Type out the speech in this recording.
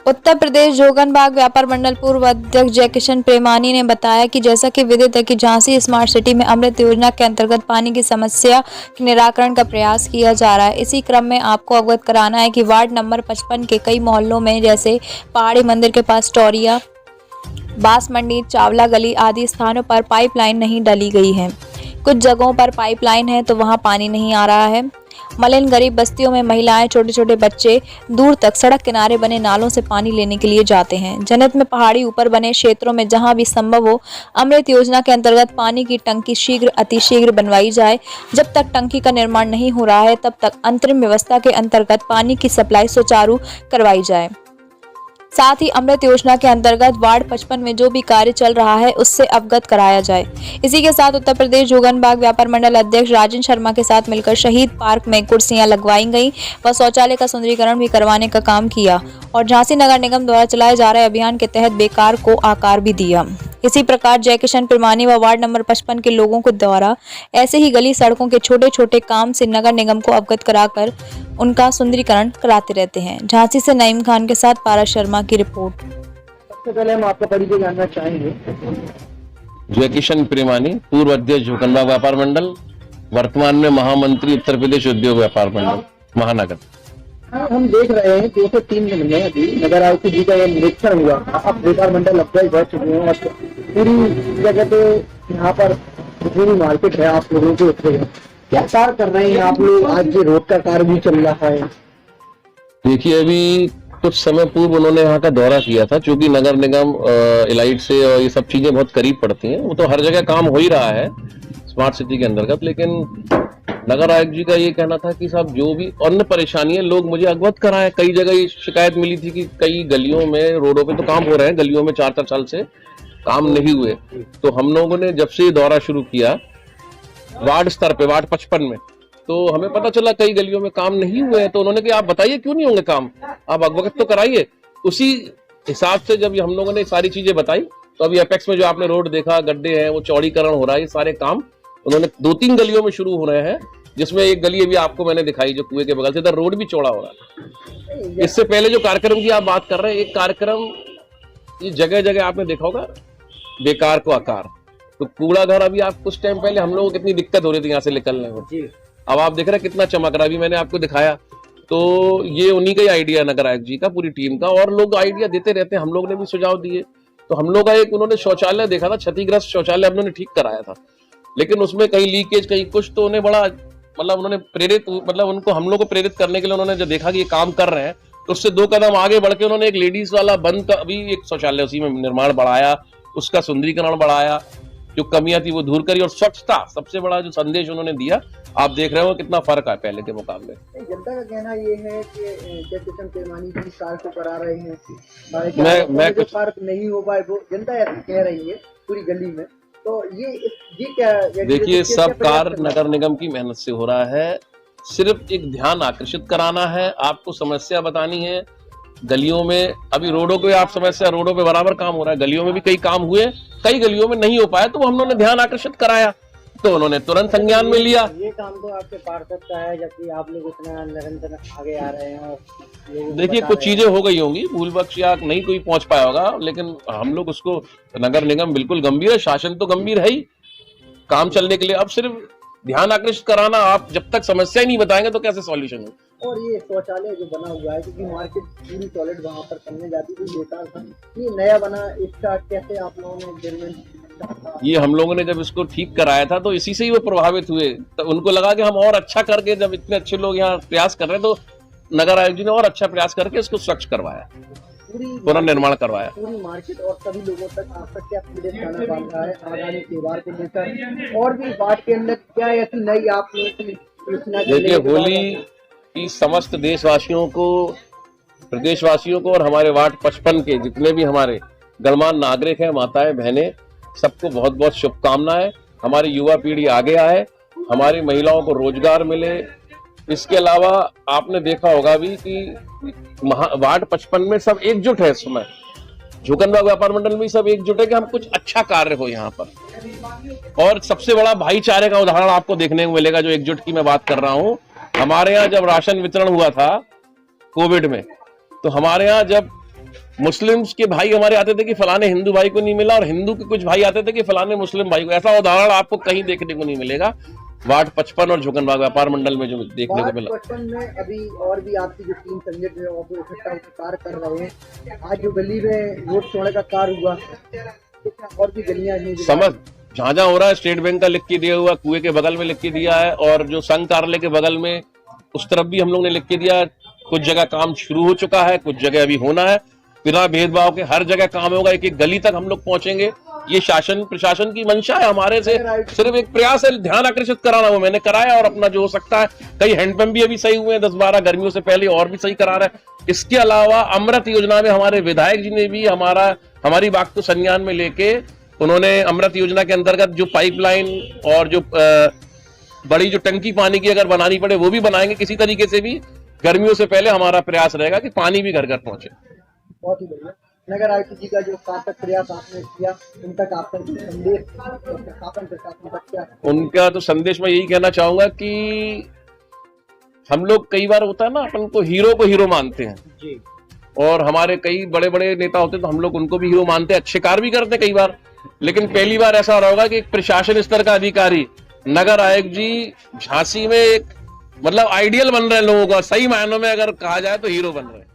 उत्तर प्रदेश जोगनबाग व्यापार मंडल पूर्व अध्यक्ष जयकिशन प्रेमानी ने बताया कि जैसा कि विदित है कि झांसी स्मार्ट सिटी में अमृत योजना के अंतर्गत पानी की समस्या के निराकरण का प्रयास किया जा रहा है। इसी क्रम में आपको अवगत कराना है कि वार्ड नंबर 55 के कई मोहल्लों में जैसे पहाड़ी मंदिर के पास टोरिया, बांस मंडी, चावला गली आदि स्थानों पर पाइपलाइन नहीं डली गई है। कुछ जगहों पर पाइपलाइन है तो वहां पानी नहीं आ रहा है। मलिन गरीब बस्तियों में महिलाएं, छोटे छोटे बच्चे दूर तक सड़क किनारे बने नालों से पानी लेने के लिए जाते हैं। जनहित में पहाड़ी ऊपर बने क्षेत्रों में जहां भी संभव हो अमृत योजना के अंतर्गत पानी की टंकी शीघ्र अतिशीघ्र बनवाई जाए। जब तक टंकी का निर्माण नहीं हो रहा है तब तक अंतरिम व्यवस्था के अंतर्गत पानी की सप्लाई सुचारू करवाई जाए। साथ ही अमृत योजना के अंतर्गत वार्ड 55 में जो भी कार्य चल रहा है उससे अवगत कराया जाए। इसी के साथ उत्तर प्रदेश जोगनबाग व्यापार मंडल अध्यक्ष राजन शर्मा के साथ मिलकर शहीद पार्क में कुर्सियां लगवाई गई व शौचालय का सुंदरीकरण भी करवाने का काम किया और झांसी नगर निगम द्वारा चलाए जा रहे अभियान के तहत बेकार को आकार भी दिया। इसी प्रकार जयकिशन प्रेमानी व वार्ड नंबर 55 के लोगों को द्वारा ऐसे ही गली सड़कों के छोटे छोटे काम से नगर निगम को अवगत कराकर उनका सुंदरीकरण कराते रहते हैं। झांसी से नईम खान के साथ पारस शर्मा की रिपोर्ट। सबसे पहले हम आपका परिचय जानना चाहेंगे। जयकिशन प्रेमानी, पूर्व अध्यक्ष जोगनबाग व्यापार मंडल, वर्तमान में महामंत्री उत्तर प्रदेश उद्योग व्यापार मंडल महानगर। हम देख रहे हैं 2 से 3 दिन में अभी नगर आयुक्त जी का यह निरीक्षण हुआ। आप व्यापार मंडल अध्यक्ष रह चुके हैं और पूरी जगह पे यहाँ पर पूरी मार्केट है, आप लोगों के उतरे हैं, क्या कार्य कर रहे हैं आप लोग? आज ये रोड का कार्य भी चल रहा है। देखिए, अभी कुछ समय पूर्व उन्होंने यहाँ का दौरा किया था, चूंकि नगर निगम इलाइट से और ये सब चीजें बहुत करीब पड़ती हैं। वो तो हर जगह काम हो ही रहा है स्मार्ट सिटी के अंतर्गत, लेकिन नगर आयुक्त जी का ये कहना था कि साहब जो भी अन्य परेशानी है लोग मुझे अवगत कराएं। कई जगह ये शिकायत मिली थी कि कई गलियों में, रोडों पे तो काम हो रहे हैं, गलियों में 4-4 साल से काम नहीं हुए। तो हम लोगों ने जब से दौरा शुरू किया वार्ड स्तर पे, वार्ड 55 में, तो हमें पता चला कई गलियों में काम नहीं हुए हैं। तो उन्होंने कहा आप बताइए क्यों नहीं होंगे काम, आप अवगत तो कराइए। उसी हिसाब से जब हम लोगों ने सारी चीजें बताई तो अभी एपेक्स में जो आपने रोड देखा, गड्ढे हैं, वो चौड़ीकरण हो रहा है, ये सारे काम उन्होंने 2-3 गलियों में शुरू हो रहे हैं, जिसमें एक गली अभी आपको मैंने दिखाई जो कुएं के बगल से, इधर रोड भी चौड़ा हो रहा है। इससे पहले जो कार्यक्रम की आप बात कर रहे हैं, एक कार्यक्रम ये जगह जगह आपने देखा होगा, बेकार को आकार। तो कूड़ा घर अभी आप कुछ टाइम पहले हम लोगों को कितनी दिक्कत हो रही थी यहाँ से निकलने में, अब आप देख रहे हैं कितना चमक रहा। अभी मैंने आपको दिखाया, तो ये उन्हीं का ही आइडिया नगर आयुक्त जी का, पूरी टीम का, और लोग आइडिया देते रहते हैं। हम लोग ने भी सुझाव दिए। तो हम लोग का एक उन्होंने शौचालय देखा था, क्षतिग्रस्त शौचालय हम लोगों ने ठीक कराया था, लेकिन उसमें कहीं लीकेज, कहीं कुछ, तो उन्हें बड़ा मतलब उन्होंने प्रेरित, मतलब उनको हम लोग को प्रेरित करने के लिए उन्होंने जब देखा कि ये काम कर रहे हैं तो उससे 2 कदम आगे बढ़ के उन्होंने एक लेडीज वाला बंद का अभी एक शौचालय उसी में निर्माण बढ़ाया, उसका सुंदरीकरण बढ़ाया, जो कमियां थी वो दूर करी, और स्वच्छता सबसे बड़ा जो संदेश उन्होंने दिया, आप देख रहे हो कितना फर्क है पहले के मुकाबले। जनता का कहना ये है कि जयकिशन प्रेमानी जी कार्य को करा रहे हैं, मैं कुछ फर्क नहीं हो पाए, वो जनता ऐसी कह रही है पूरी गली में। तो ये क्या देखिए, सब कार्य नगर निगम की मेहनत से हो रहा है। सिर्फ एक ध्यान आकर्षित कराना है, आपको समस्या बतानी है। गलियों में अभी रोडों पे आप समस्या, रोडों पे बराबर काम हो रहा है, गलियों में भी कई काम हुए, कई गलियों में नहीं हो पाया, तो हम लोगों ने ध्यान आकर्षित कराया, तो उन्होंने तुरंत संज्ञान में लिया। ये काम तो आपके पार्षद का है, जबकि आप लोग इतना निरंतर आगे आ रहे हैं। और देखिए, कुछ चीजें हो गई होंगी, भूल बख्श या नहीं कोई पहुंच पाया होगा, लेकिन हम लोग उसको, नगर निगम बिल्कुल गंभीर है, शासन तो गंभीर है ही काम चलने के लिए। अब सिर्फ ध्यान आकर्षित कराना, आप जब तक समस्या ही नहीं बताएंगे तो कैसे सॉल्यूशन हो। और ये शौचालय जो बना हुआ है, क्योंकि मार्केट पूरी टॉयलेट वहाँ पर करने जाती थी, बेकार था, ये नया बना, इसका कैसे आप लोगों ने एक्सपेरिमेंट? ये हम लोगों ने जब इसको ठीक कराया था तो इसी से ही वो प्रभावित हुए, तो उनको लगा कि हम और अच्छा करके, जब इतने अच्छे लोग यहाँ प्रयास कर रहे हैं, तो नगर आयुक्त जी ने और अच्छा प्रयास करके इसको स्वच्छ करवाया, पूरा निर्माण करवाया। पूरी मार्केट और सभी लोगों तक आपका क्या संदेश जाना चाहता है आगामी त्योहार को लेकर, और भी वार्ड के अंदर क्या ऐसी नई आप लोग? देखिए, होली की समस्त देशवासियों को, प्रदेशवासियों को, और हमारे वार्ड 55 के जितने भी हमारे गणमान्य नागरिक हैं, माताएं, बहनें, सबको बहुत बहुत शुभकामनाएं। हमारी युवा पीढ़ी आगे आए, हमारी महिलाओं को रोजगार मिले। इसके अलावा आपने देखा होगा भी कि वार्ड 55 में सब एकजुट है इस समय, जोगनबाग व्यापार मंडल में सब एकजुट है कि हम कुछ अच्छा कार्य हो यहाँ पर। और सबसे बड़ा भाईचारे का उदाहरण आपको देखने को मिलेगा, जो एकजुट की मैं बात कर रहा हूँ। हमारे यहाँ जब राशन वितरण हुआ था कोविड में, तो हमारे यहाँ जब मुस्लिम्स के भाई हमारे आते थे कि फलाने हिंदू भाई को नहीं मिला, और हिंदू के कुछ भाई आते थे कि फलाने मुस्लिम भाई को। ऐसा उदाहरण आपको कहीं देखने को नहीं मिलेगा वार्ड 55 और झोकनबाग व्यापार मंडल में जो देखने को मिला। 55 में अभी और भी आपकी जो टीम संगठन है वो इकट्ठा होकर कार्य कर रहे हैं। आज जो गली में रोड तोड़ने का कार्य हुआ, तो क्या और भी गलियां हैं? समझ जहां हो रहा है, स्टेट बैंक का लिख के दिया हुआ, कुएं के बगल में लिख के दिया है, और जो संघ कार्यालय के बगल में उस तरफ भी हम लोग ने लिख के दिया है। कुछ जगह काम शुरू हो चुका है, कुछ जगह अभी होना है। बिना भेदभाव के हर जगह काम होगा, एक एक गली तक हम लोग पहुंचेंगे। ये शासन प्रशासन की मंशा है, हमारे से सिर्फ एक प्रयास है ध्यान आकर्षित कराना। वो मैंने कराया, और अपना जो हो सकता है, कई हैंडपंप भी अभी सही हुए हैं 10-12 गर्मियों से पहले, और भी सही करा रहे हैं। इसके अलावा अमृत योजना में हमारे विधायक जी ने भी हमारी बात को संज्ञान में लेके उन्होंने अमृत योजना के अंतर्गत जो पाइपलाइन और जो बड़ी जो टंकी पानी की अगर बनानी पड़े वो भी बनाएंगे। किसी तरीके से भी गर्मियों से पहले हमारा प्रयास रहेगा कि पानी भी घर घर पहुंचे। बहुत ही बढ़िया। नगर आयुक्त जी का जो सार्थक प्रयास आपने किया, उन तक आपका संदेश शासन प्रशासन तक क्या? उनका तो संदेश मैं यही कहना चाहूंगा कि हम लोग कई बार होता है ना, अपन को हीरो मानते हैं जी, और हमारे कई बड़े बड़े नेता होते हैं तो हम लोग उनको भी हीरो मानते हैं, अच्छे कार्य भी करते हैं कई बार। लेकिन पहली बार ऐसा हो रहा होगा कि एक प्रशासन स्तर का अधिकारी नगर आयुक्त जी झांसी में एक मतलब आइडियल बन रहे हैं लोगों का, सही मायनों में अगर कहा जाए तो हीरो बन रहे हैं।